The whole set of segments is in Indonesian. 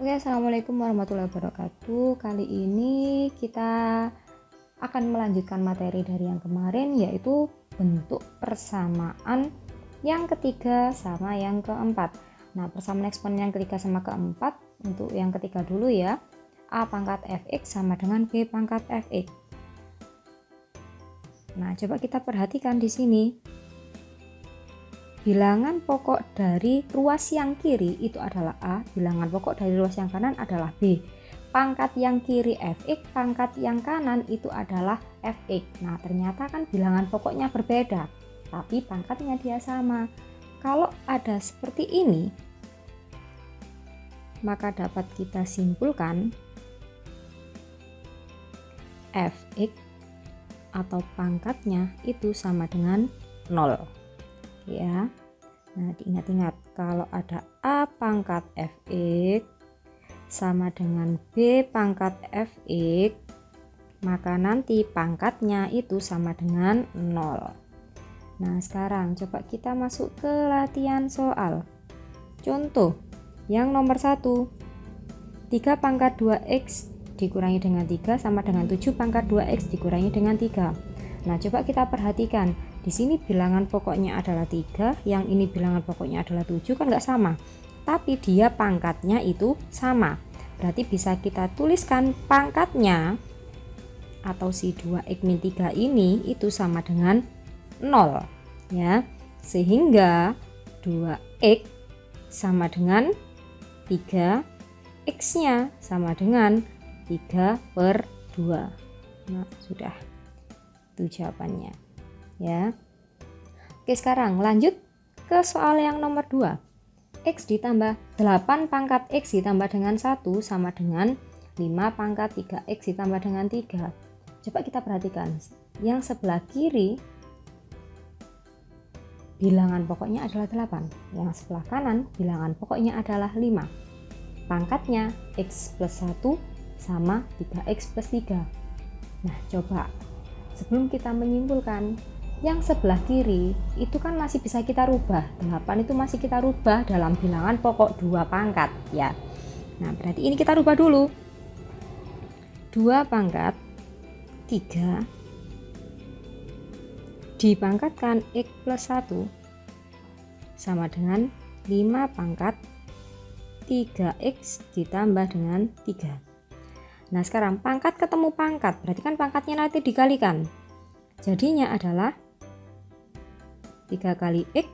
Oke, assalamualaikum warahmatullahi wabarakatuh. Kali ini kita akan melanjutkan materi dari yang kemarin, yaitu bentuk persamaan yang ketiga sama yang keempat. Nah, persamaan eksponen yang ketiga sama keempat, untuk yang ketiga dulu ya. A pangkat fx sama dengan b pangkat fx. Nah, coba kita perhatikan di sini. Bilangan pokok dari ruas yang kiri itu adalah A, bilangan pokok dari ruas yang kanan adalah B. Pangkat yang kiri fx, pangkat yang kanan itu adalah fx. Nah, ternyata kan bilangan pokoknya berbeda, tapi pangkatnya dia sama. Kalau ada seperti ini, maka dapat kita simpulkan fx atau pangkatnya itu sama dengan 0. Ya. Nah, diingat-ingat kalau ada A pangkat fx sama dengan B pangkat fx, maka nanti pangkatnya itu sama dengan 0. Nah, sekarang coba kita masuk ke latihan soal. Contoh yang nomor 1, 3 pangkat 2x dikurangi dengan 3 sama dengan 7 pangkat 2x dikurangi dengan 3. Nah, coba kita perhatikan. Di sini bilangan pokoknya adalah 3, yang ini bilangan pokoknya adalah 7, kan nggak sama. Tapi dia pangkatnya itu sama. Berarti bisa kita tuliskan pangkatnya atau si 2x-3 ini itu sama dengan 0. Ya. Sehingga 2x sama dengan 3, x-nya sama dengan 3/2. Nah, sudah. Itu jawabannya. Ya. Oke, sekarang lanjut ke soal yang nomor 2. X ditambah 8 pangkat X ditambah dengan 1 sama dengan 5 pangkat 3X ditambah dengan 3. Coba kita perhatikan. Yang sebelah kiri bilangan pokoknya adalah 8. Yang sebelah kanan bilangan pokoknya adalah 5. Pangkatnya X plus 1 sama 3X plus 3. Nah, coba sebelum kita menyimpulkan, yang sebelah kiri itu kan masih bisa kita rubah. 8 itu masih kita rubah dalam bilangan pokok 2 pangkat ya. Nah, berarti ini kita rubah dulu. 2 pangkat 3 dipangkatkan X plus 1 sama dengan 5 pangkat 3X ditambah dengan 3. Nah, sekarang pangkat ketemu pangkat, berarti kan pangkatnya nanti dikalikan. Jadinya adalah 3 kali X,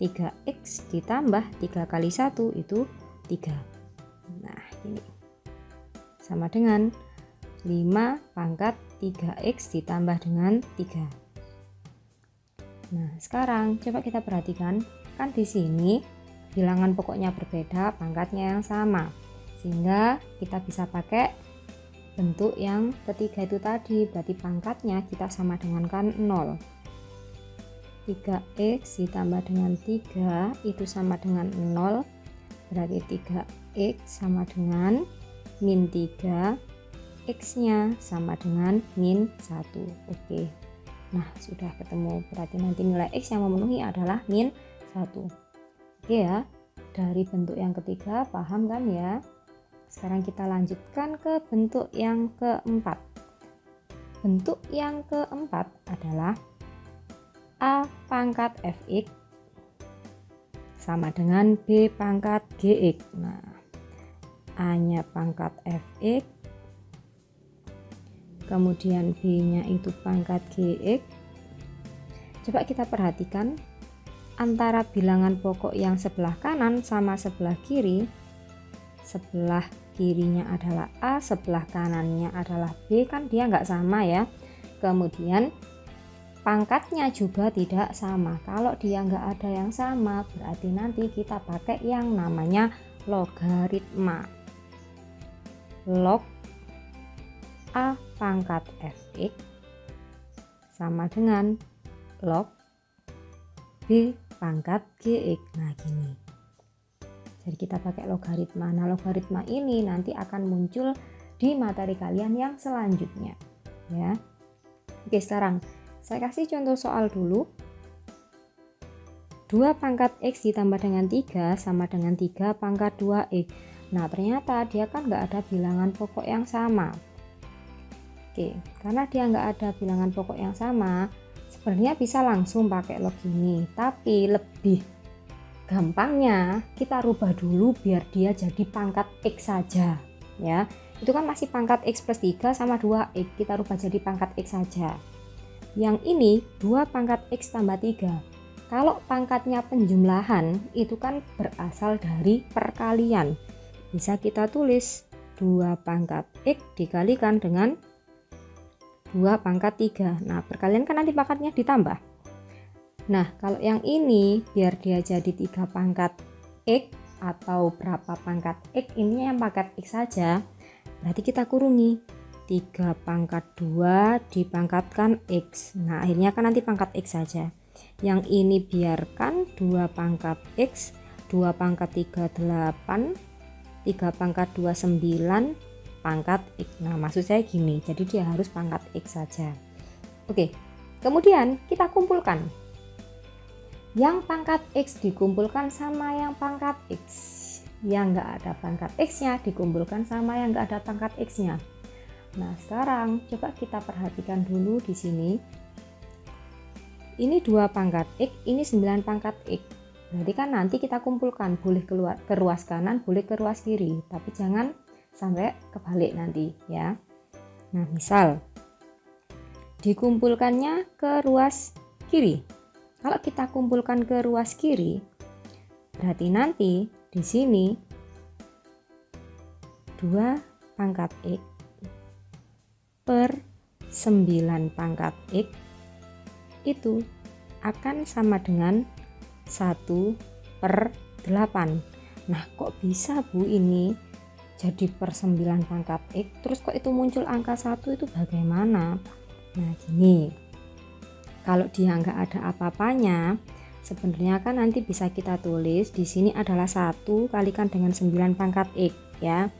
3X ditambah 3 kali 1 itu 3. Nah, ini sama dengan 5 pangkat 3X ditambah dengan 3. Nah, sekarang coba kita perhatikan, kan di sini bilangan pokoknya berbeda, pangkatnya yang sama. Sehingga kita bisa pakai bentuk yang ketiga itu tadi, berarti pangkatnya kita sama dengan kan 0. 3x ditambah dengan 3 itu sama dengan 0, berarti 3x sama dengan min 3, x nya sama dengan min 1. Oke, nah sudah ketemu, berarti nanti nilai x yang memenuhi adalah min 1. Oke ya, dari bentuk yang ketiga paham kan ya. Sekarang kita lanjutkan ke bentuk yang keempat. Bentuk yang keempat adalah A pangkat fx sama dengan B pangkat gx. Nah, A nya pangkat fx, kemudian B nya itu pangkat gx. Coba kita perhatikan antara bilangan pokok yang sebelah kanan sama sebelah kiri. Sebelah kirinya adalah A, sebelah kanannya adalah B, kan dia nggak sama ya. Kemudian pangkatnya juga tidak sama. Kalau dia nggak ada yang sama, berarti nanti kita pakai yang namanya logaritma. Log A pangkat fx sama dengan log B pangkat gx. Nah, gini. Jadi kita pakai logaritma. Nah, logaritma ini nanti akan muncul di materi kalian yang selanjutnya ya. Oke, sekarang saya kasih contoh soal dulu. 2 pangkat X ditambah dengan 3 sama dengan 3 pangkat 2X. Nah ternyata dia kan nggak ada bilangan pokok yang sama. Oke, karena dia nggak ada bilangan pokok yang sama, sebenarnya bisa langsung pakai log ini, tapi lebih gampangnya kita rubah dulu biar dia jadi pangkat X saja ya. Itu kan masih pangkat X plus 3 sama 2X, kita rubah jadi pangkat X saja. Yang ini 2 pangkat X tambah 3. Kalau pangkatnya penjumlahan itu kan berasal dari perkalian, bisa kita tulis 2 pangkat X dikalikan dengan 2 pangkat 3. Nah perkalian kan nanti pangkatnya ditambah. Nah kalau yang ini biar dia jadi 3 pangkat X atau berapa pangkat X, ini yang pangkat X saja, berarti kita kurungi 3 pangkat 2 dipangkatkan X. Nah akhirnya kan nanti pangkat X saja. Yang ini biarkan 2 pangkat X, 2 pangkat 3 8, 3 pangkat 2 9 pangkat X. Nah maksud saya gini, jadi dia harus pangkat X saja. Oke, kemudian kita kumpulkan yang pangkat X dikumpulkan sama yang pangkat X, yang enggak ada pangkat X nya dikumpulkan sama yang enggak ada pangkat X nya. Nah sekarang coba kita perhatikan dulu di sini, ini 2 pangkat X, ini 9 pangkat X. Berarti kan nanti kita kumpulkan, boleh keluar ke ruas kanan, boleh ke ruas kiri, tapi jangan sampai kebalik nanti ya. Nah misal dikumpulkannya ke ruas kiri, kalau kita kumpulkan ke ruas kiri berarti nanti di sini 2 pangkat X per 9 pangkat X itu akan sama dengan 1/8. Nah kok bisa Bu ini jadi per 9 pangkat X, terus kok itu muncul angka 1, itu bagaimana? Nah gini, kalau dia nggak ada apa-apanya, sebenarnya kan nanti bisa kita tulis di sini adalah 1 kalikan dengan 9 pangkat X ya.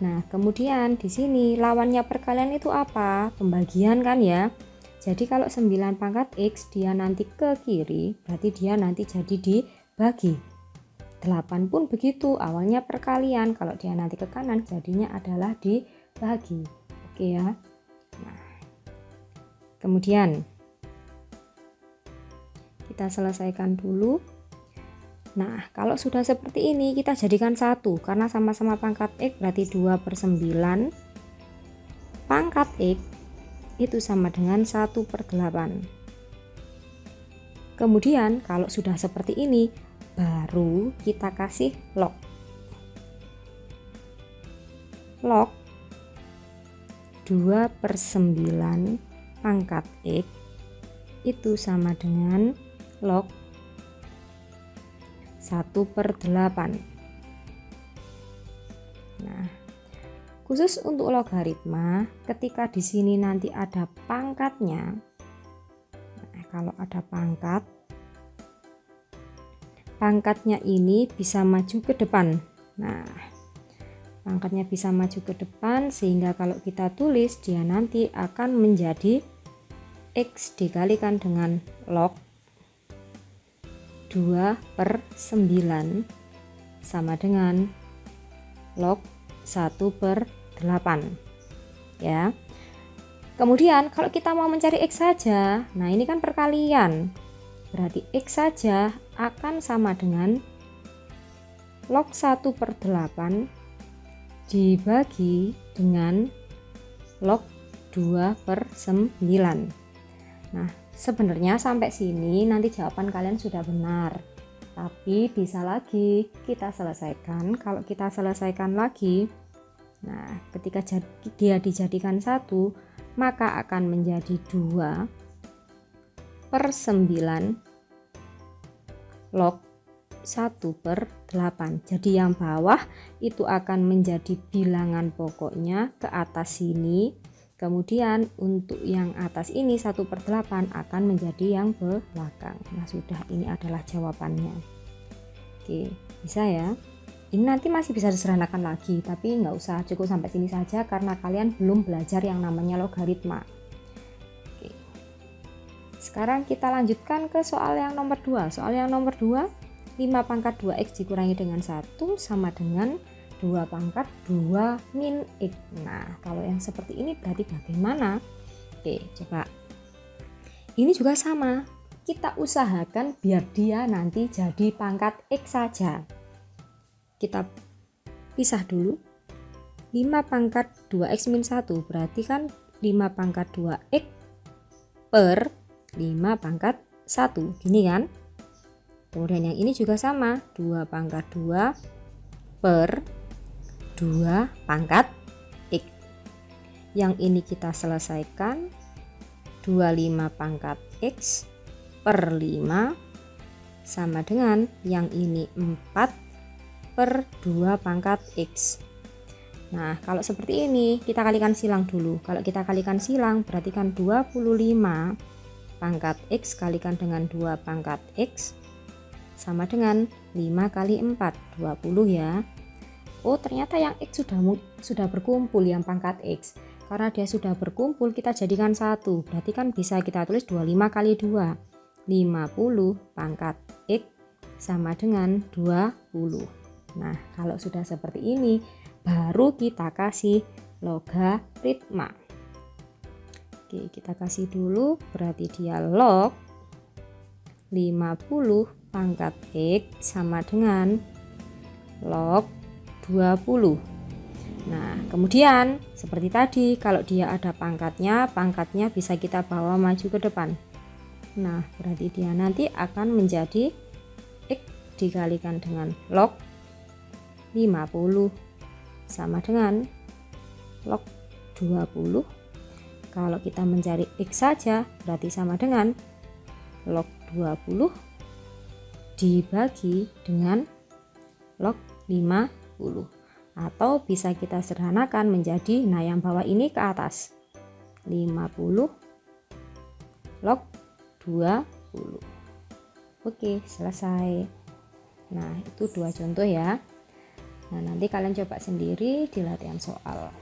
Nah kemudian di sini lawannya perkalian itu apa? Pembagian kan ya. Jadi kalau 9 pangkat X dia nanti ke kiri, berarti dia nanti jadi dibagi. 8 pun begitu, awalnya perkalian, kalau dia nanti ke kanan jadinya adalah dibagi. Oke ya. Nah, kemudian kita selesaikan dulu. Nah kalau sudah seperti ini kita jadikan 1, karena sama-sama pangkat X berarti 2/9 pangkat X itu sama dengan 1/8. Kemudian kalau sudah seperti ini baru kita kasih log. Log 2/9 pangkat X itu sama dengan log 1/8. Nah, khusus untuk logaritma, ketika di sini nanti ada pangkatnya, nah, kalau ada pangkatnya ini bisa maju ke depan. Nah, pangkatnya bisa maju ke depan sehingga kalau kita tulis dia nanti akan menjadi X dikalikan dengan log 2/9 sama dengan log 1/8 ya. Kemudian kalau kita mau mencari X saja, nah ini kan perkalian, berarti X saja akan sama dengan log 1/8 dibagi dengan log 2/9. Nah sebenarnya sampai sini nanti jawaban kalian sudah benar, tapi bisa lagi kita selesaikan. Kalau kita selesaikan lagi, nah ketika dia dijadikan 1 maka akan menjadi 2/9 log 1/8. Jadi yang bawah itu akan menjadi bilangan pokoknya ke atas sini, kemudian untuk yang atas ini 1/8 akan menjadi yang belakang. Nah sudah, ini adalah jawabannya. Oke, bisa ya. Ini nanti masih bisa disederhanakan lagi, tapi nggak usah, cukup sampai sini saja karena kalian belum belajar yang namanya logaritma. Oke. Sekarang kita lanjutkan ke soal yang nomor 2. Soal yang nomor 2, 5 pangkat 2x dikurangi dengan 1 sama dengan 2 pangkat 2 min X. Nah, kalau yang seperti ini berarti bagaimana? Oke, coba. Ini juga sama. Kita usahakan biar dia nanti jadi pangkat X saja. Kita pisah dulu. 5 pangkat 2X min 1 berarti kan 5 pangkat 2X per 5 pangkat 1. Gini kan? Kemudian yang ini juga sama. 2 pangkat 2 per 2 pangkat X. Yang ini kita selesaikan. 25 pangkat X per 5 sama dengan yang ini 4 per 2 pangkat X. Nah, kalau seperti ini kita kalikan silang dulu. Kalau kita kalikan silang berarti kan 25 pangkat X kalikan dengan 2 pangkat X sama dengan 5 kali 4, 20 ya. Oh, ternyata yang X sudah berkumpul yang pangkat X. Karena dia sudah berkumpul, kita jadikan 1. Berarti kan bisa kita tulis 25 kali 2. 50 pangkat X sama dengan 20. Nah, kalau sudah seperti ini, baru kita kasih logaritma. Oke, kita kasih dulu, berarti dia log 50 pangkat X sama dengan log 20. Nah, kemudian seperti tadi, kalau dia ada pangkatnya bisa kita bawa maju ke depan. Nah, berarti dia nanti akan menjadi X dikalikan dengan log 50 sama dengan log 20. Kalau kita mencari X saja berarti sama dengan log 20 dibagi dengan log 50. Atau bisa kita sederhanakan menjadi, nah yang bawah ini ke atas, 50 log 20. Oke, selesai. Nah, itu 2 contoh ya. Nah, nanti kalian coba sendiri di latihan soal.